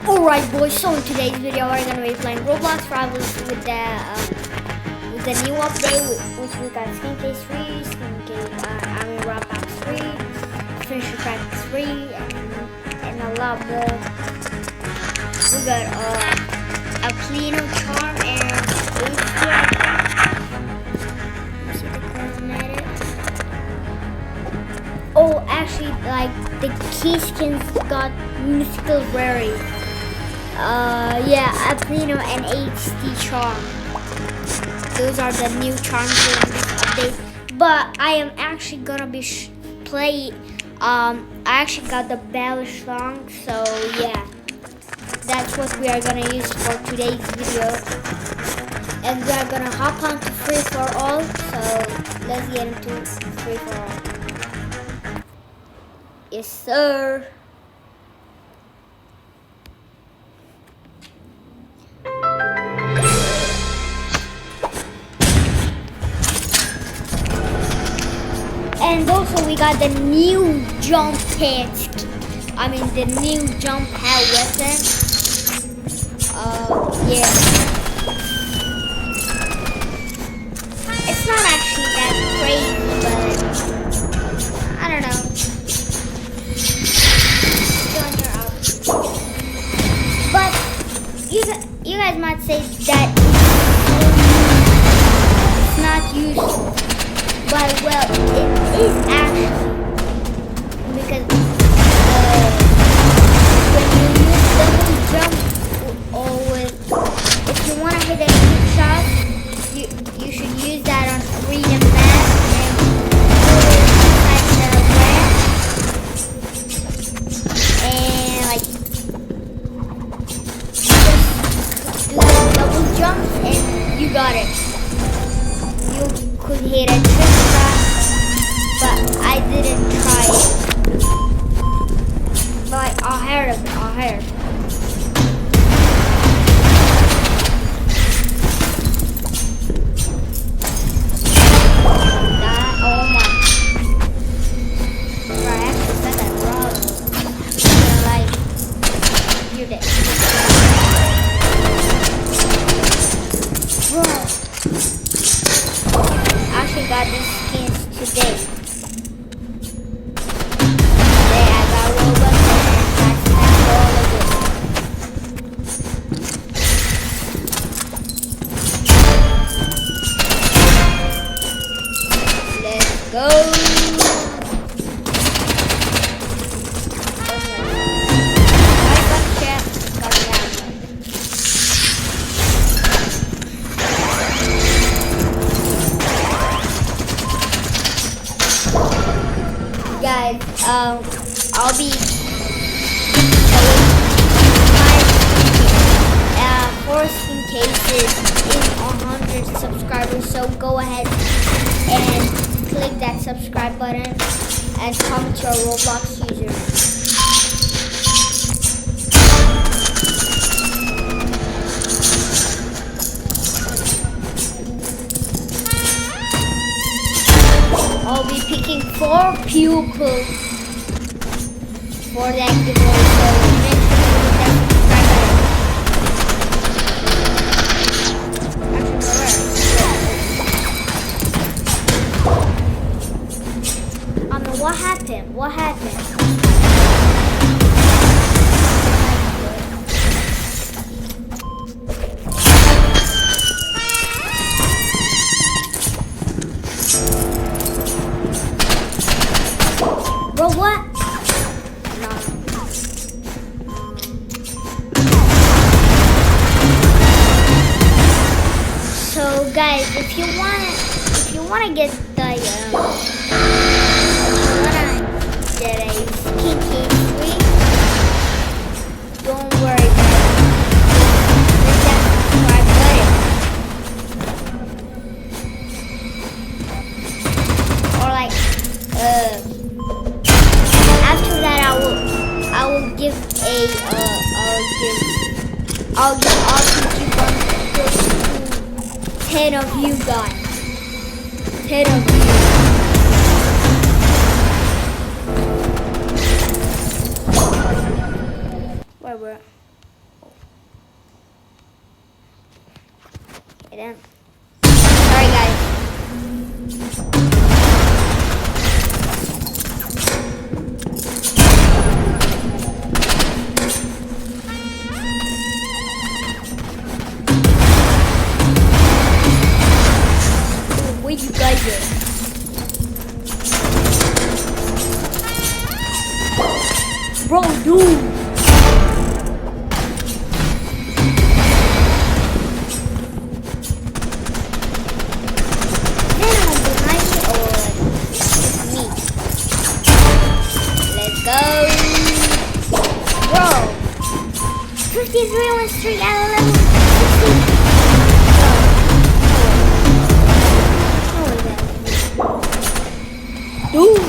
Alright boys, so in today's video we're gonna be playing Roblox Rivals with the new update, which we got skin case 3, skin case, rap packs 3, finisher practice 3, and a lot more. We got a Pleno charm and see the cosmetic. Oh, actually, like the key skins got mythical rarity. Yeah, a Pleno and HD charm. Those are the new charms in this update. But I am actually gonna be I actually got the Balisong, so yeah, that's what we are gonna use for today's video. And we are gonna hop on to free for all. So let's get into free for all. Yes, sir. And also we got the new jump pad, the new jump pad weapon. Yeah. It's not actually that crazy, but I don't know. But you guys might say that it's not useful. But well, it is actually, because when you use double jump, if you want to hit a quick shot, you should use that on read and fast and just do the double jump and you got it. You could hit a trick shot, but I didn't try it. But I heard of it. Oh my. Bro, I actually said that wrong. Like, you're dead. Bro. I actually got these skins today. Today I got Robux and I spent all of it. Let's go. Guys, I'll be four skin cases in 100 subscribers, so go ahead and click that subscribe button and comment your Roblox user. I'll be picking 4 pupils for that giveaway, so make sure to hit that subscribe button. What happened? Bro, what? No. So guys, if you wanna get the get a skin case 3, don't worry guys. Hit that subscribe button. Or like after that, I will give I'll give awesome coupons to 10 of you guys. 10 of you. Where we're at. Then, sorry guys. Where you guys at? Bro, dude. Go, bro. 53 on street at 11. Dude.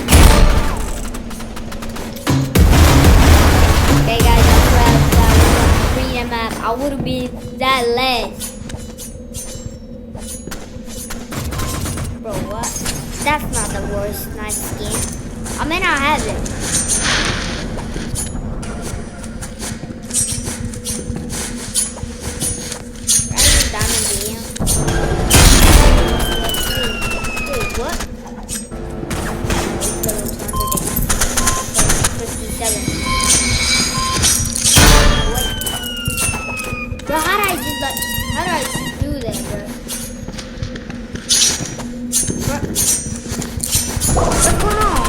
Okay, guys, I'm glad that was a 3 map. I would be that less. Bro, what? That's not the worst night skin. I may not have it. Dude, what? 57. Bro, how did I just do that, bro? What's going on?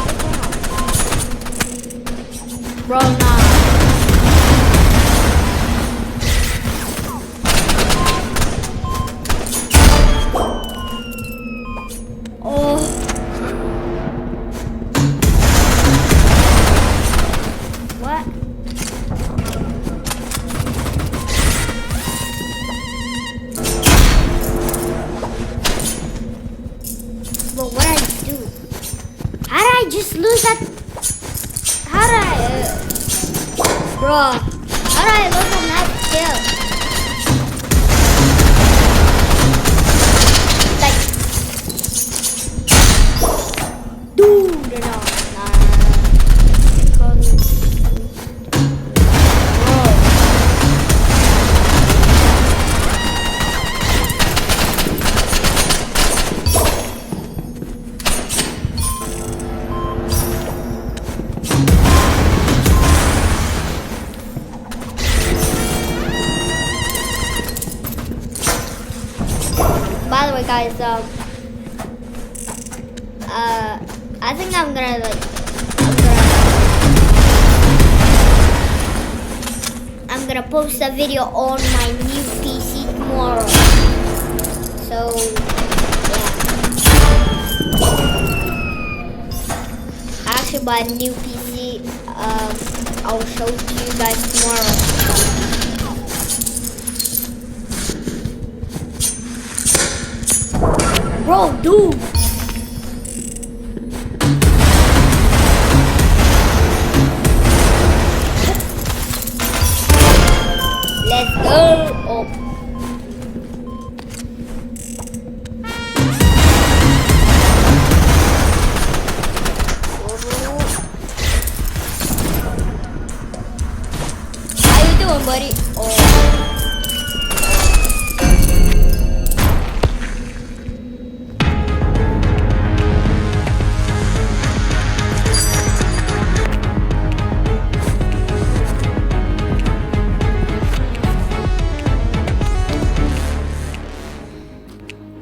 Bro, nah. Oh. What? But what did I do? How did I just lose that? How did I, bro? How did I lose on that kill? Dude, no. By the way, guys, I think I'm gonna post a video on my new PC tomorrow. So yeah, I actually bought a new PC. I'll show it to you guys tomorrow. Bro, dude. Let's go. Oh. How you doing, buddy? Oh.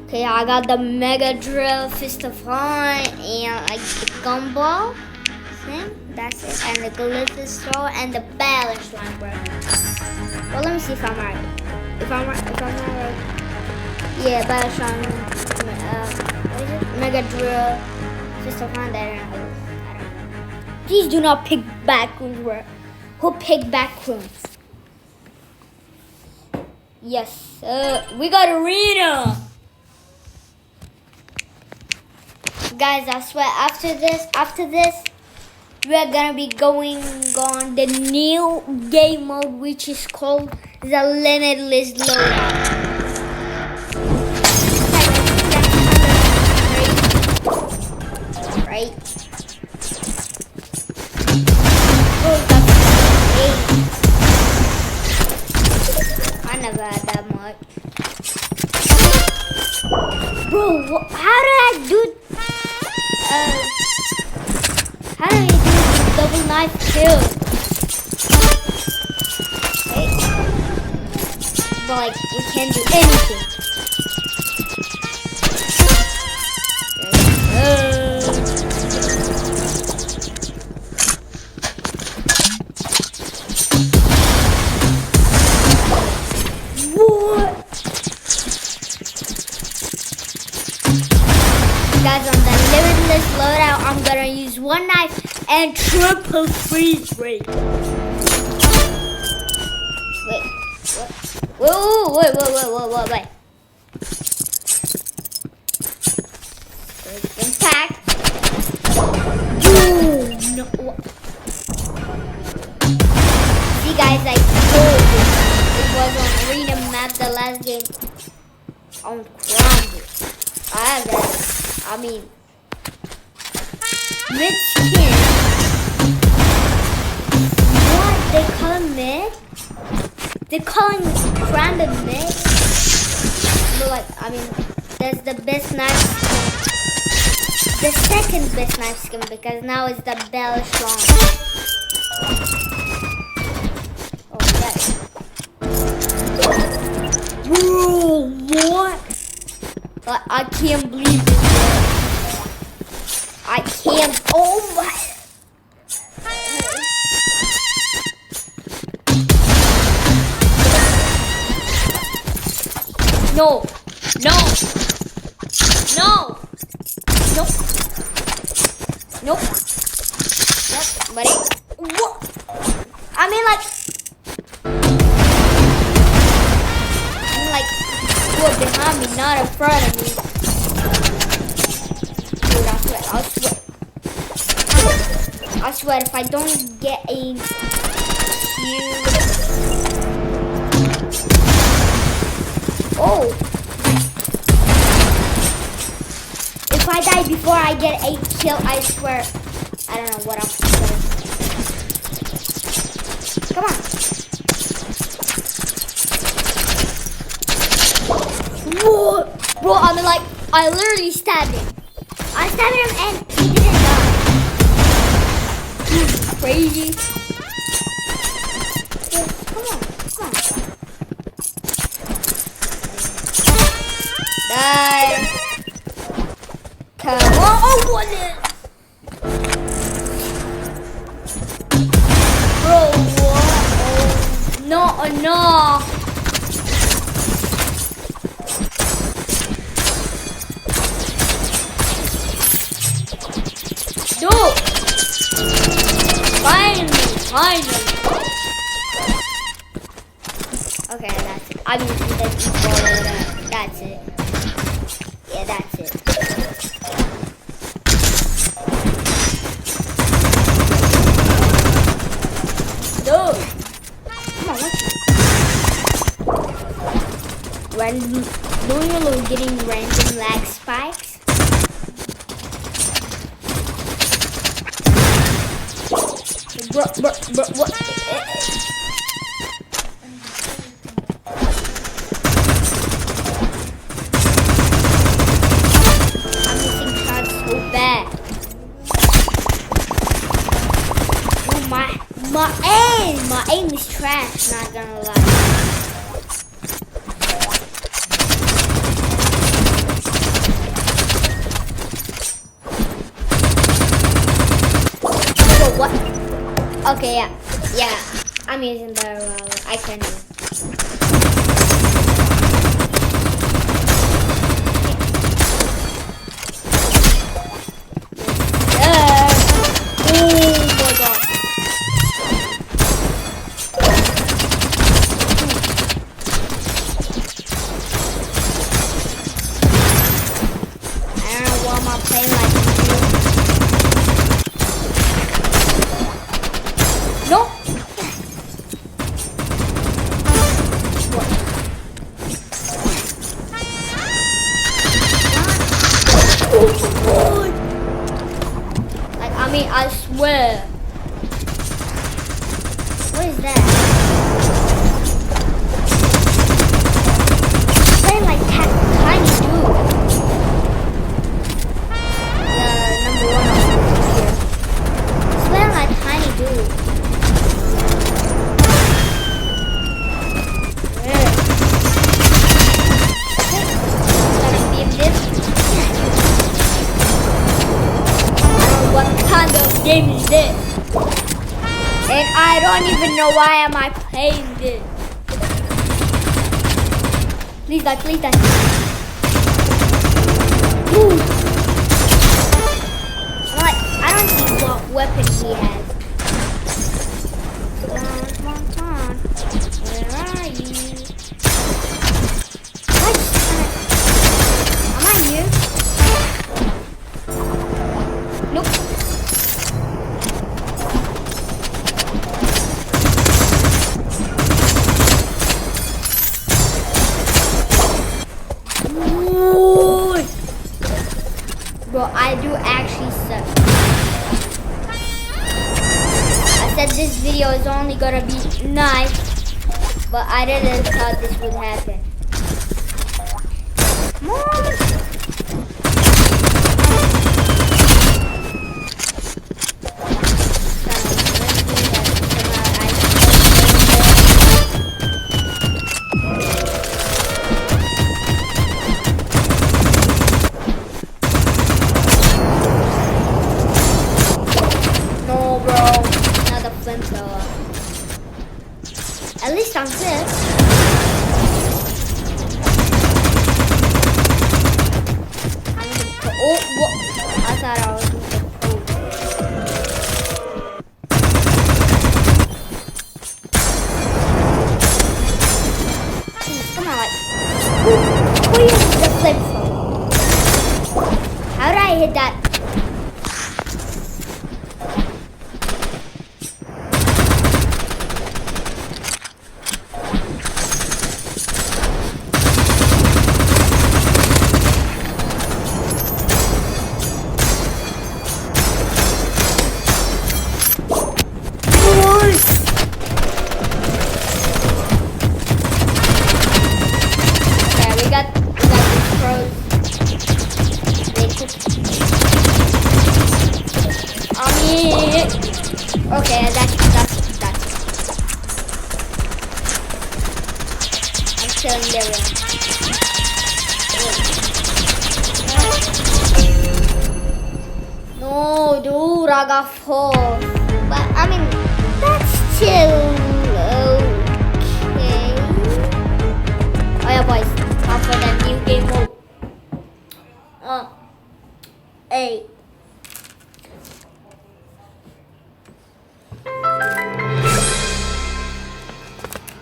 Okay, I got the Mega Drill, Fist of Fun, and like the gumball thing. That's it. And the Glitter Throw and the Balisong, bro. Well, let me see if I'm right. If I'm not right. Yeah, Balisong. What is it? Mega Drill, Fist of Fun. I don't know. Please do not pick backrooms, bro. Who picked backrooms? Yes, we got arena. Guys, I swear after this, we are gonna be going on the new game mode, which is called the Limitless Loadout. Right? Oh, that's I never had that much. Bro, how did I do? How did I do this double knife kill? Okay. But like, you can't do anything. Guys, on the limitless loadout, I'm gonna use one knife and triple freeze rate. Wait, what? Wait. First impact. Boom! No. See, guys, I told you it was on arena map the last game on Cromwell. I have that. I mean, mid skin. What? They call him mid? They call him Crandon mid? But like, I mean, that's the best knife. The second best knife skin because now it's the Balisong. Oh, yes. Bro, what? But I can't believe this. I can't. Oh my. No. Nope. Buddy. What? I mean, you are behind me, not in front of me. Dude, I swear, if I don't get a huge... Oh! If I die before I get a kill, I swear, I don't know what I'm doing. Come on. Whoa! Bro, I mean, I literally stabbed him. I stabbed him and he didn't die. He's crazy. Dude, come on. Die. Come on. Oh, what is? Bro, what? Oh, no. Dude! Finally! Okay, that's it. I'm using the controller. That's it. Yeah, that's it. Dude! Come on, what? When you're getting random lag spikes, bro, what? I'm missing shots so bad. Oh, my aim is trash, not gonna lie. What? Okay, yeah. I'm using the roller. I can do. Oh my god. I don't know why I'm playing like this. No. I swear. What is that? Playing like tiny dude. I don't even know why am I playing this. Please die, please die. Ooh. I'm like, I don't see what weapon he has. Come on. Where are you? What? Am I here? Nope. Bro, I do actually suck. I said this video is only gonna be nice, but I didn't thought this would happen. Come on! At least I'm safe. Oh, what? I thought I was going to code. Please, come on, like. Where is the flamethrower? How did I hit that? Okay, that's. I'm killing everyone. No, dude, I got 4. But I mean, that's still okay. Oh yeah, boys, time for that new game mode. 8.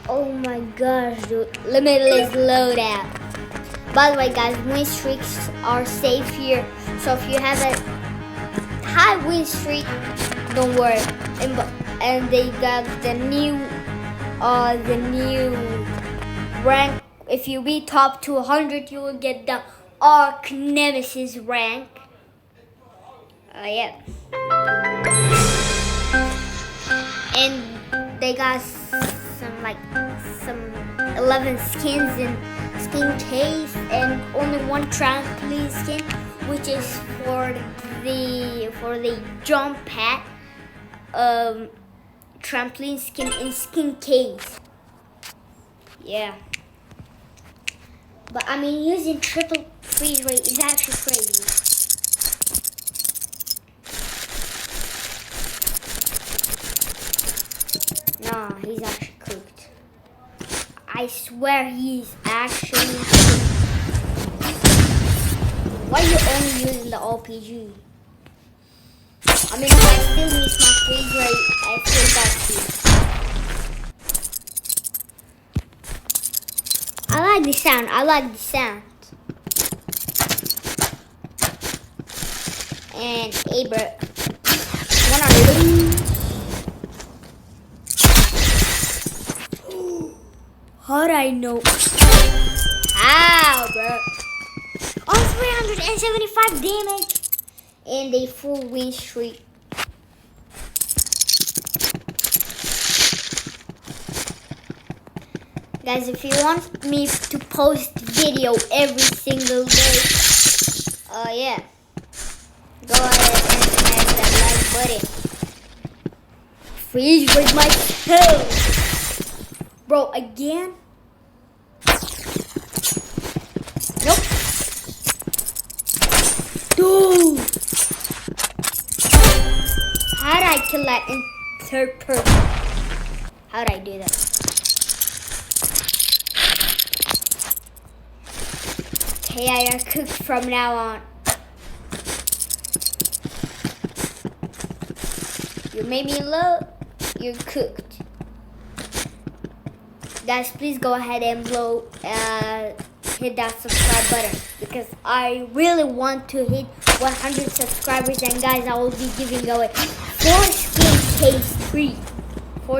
Oh my gosh, dude. Limitless loadout. By the way, guys, win streaks are safe here. So if you have a high win streak, don't worry. And they got the new rank. If you be top 200, you will get the Arc Nemesis rank. Yeah. And they got some 11 skins in skin case and only one trampoline skin, which is for the jump pad trampoline skin in skin case. Yeah. But I mean, using triple freeze rate is actually crazy. Nah, he's actually cooked. I swear he's actually cooked. Why are you only using the RPG? I mean, if I still miss my freeze rate, I still got you. I like the sound. And Aber, wanna lose? How'd I know? How, bro? Oh, 375 damage and a full win streak. Guys, if you want me to post video every single day, yeah, go ahead and smash that like button. Freeze with my tail. Bro, again? Nope. Dude! How did I kill that in third person? How'd I do that? Okay, I are cooked from now on. You made me look. You're cooked. Guys, please go ahead and hit that subscribe button because I really want to hit 100 subscribers. And guys, I will be giving away 4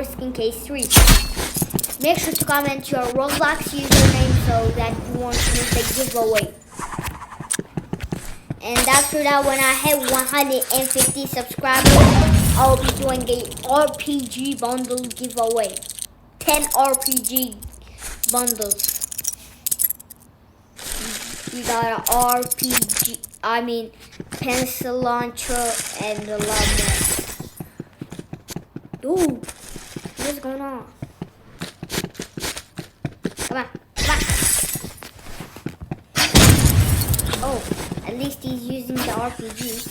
skin case 3. Make sure to comment your Roblox username so that you won't miss the giveaway. And after that, when I hit 150 subscribers, I'll be doing a RPG bundle giveaway. 10 RPG bundles. We got an RPG, pencil launcher and a lot more. Ooh, what's going on? Come on, come on. Oh, at least he's using the RPG.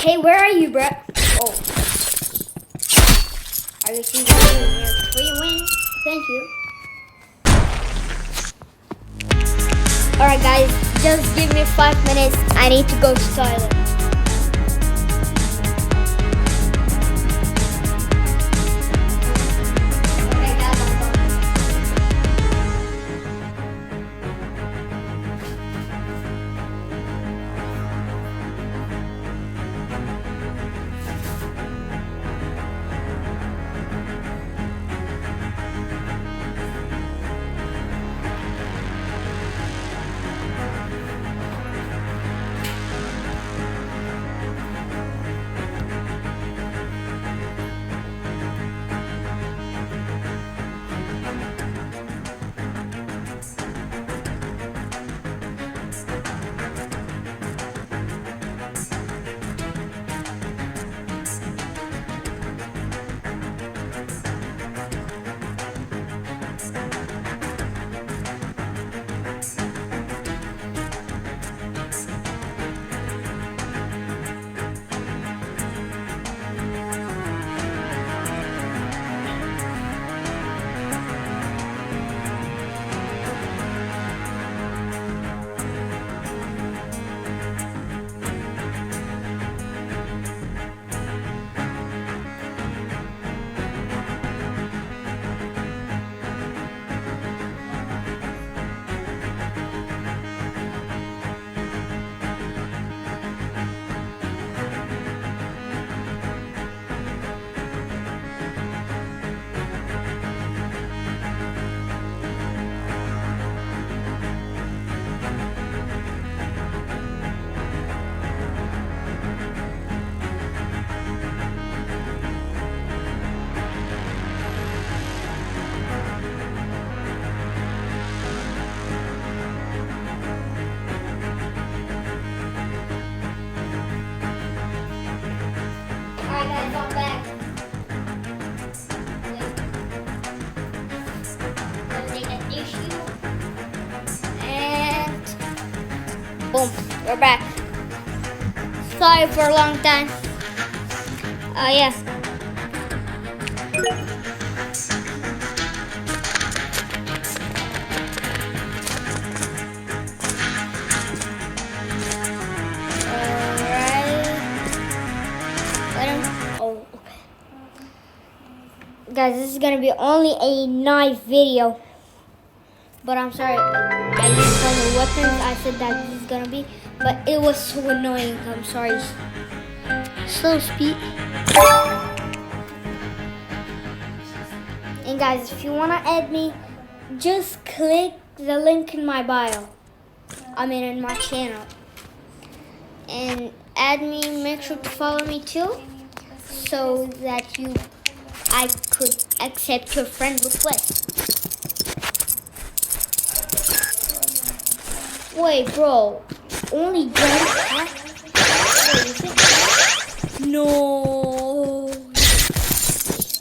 Hey, where are you, bro? Oh. I received a free win. Thank you. Alright, guys. Just give me 5 minutes. I need to go to the toilet. Boom, we're back. Sorry for a long time. Yeah. Guys, this is gonna be only a night video, but I'm sorry I didn't tell the weapons. I said that this is gonna be, but it was so annoying. I'm sorry. Slow speed. And guys, if you wanna add me, just click the link in my bio. In my channel, and add me. Make sure to follow me too, so that I could accept your friend request. Wait, bro. Only one pack? Wait, No.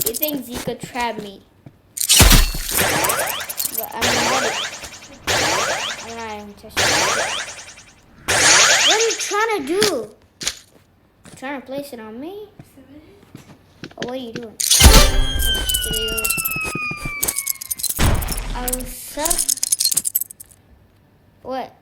He thinks he could trap me. But I'm not even touching it. What are you trying to do? Trying to place it on me? Or what are you doing? I was suck. What?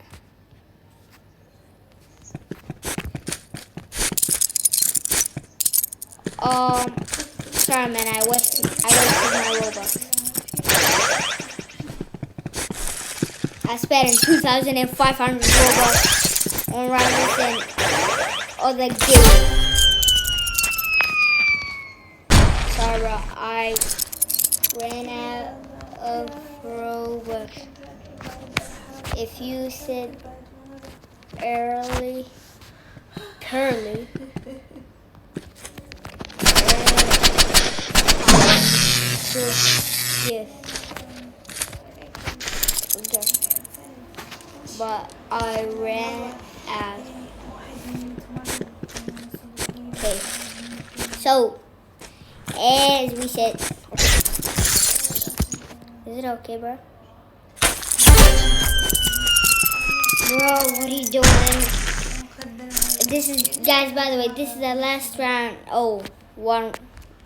Sorry man, I wasted my Robux. I spent 2,500 Robux on rivals and other games. Sorry bro, I ran out of Robux. If you said curly, yes. Okay. But I ran out. Okay. So, as we said, is it okay, bro? Bro, what are you doing? This is, guys, by the way, this is the last round. Oh, one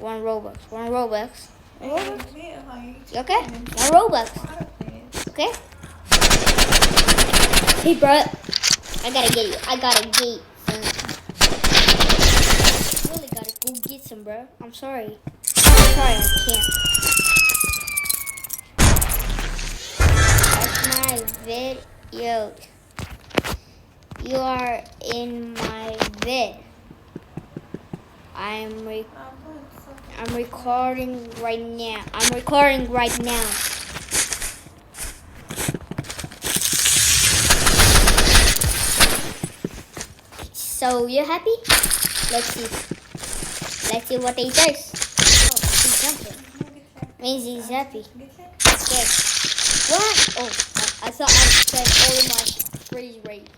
Robux. One Robux. You okay? One Robux. Okay? Hey, bro. I gotta get you. I gotta get some. I really gotta go get some, bro. I'm sorry. I can't. That's my video. You are in my vid. I'm recording right now. So you happy? Let's see what he does. Oh, he's jumping. Means he's happy. Okay. What? Oh, I thought I said all my freeze rate.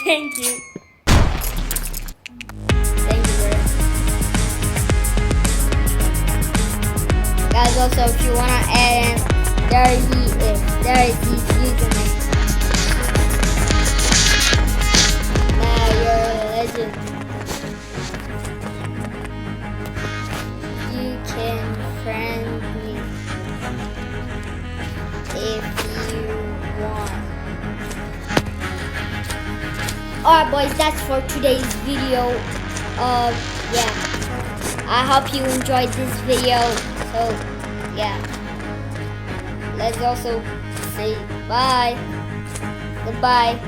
Thank you. Thank you, bro. Guys, also, if you wanna add in, there is his username. Now you're a legend. You can friend me if you want. Alright boys, that's for today's video. Yeah. I hope you enjoyed this video. So yeah. Let's also say bye. Goodbye.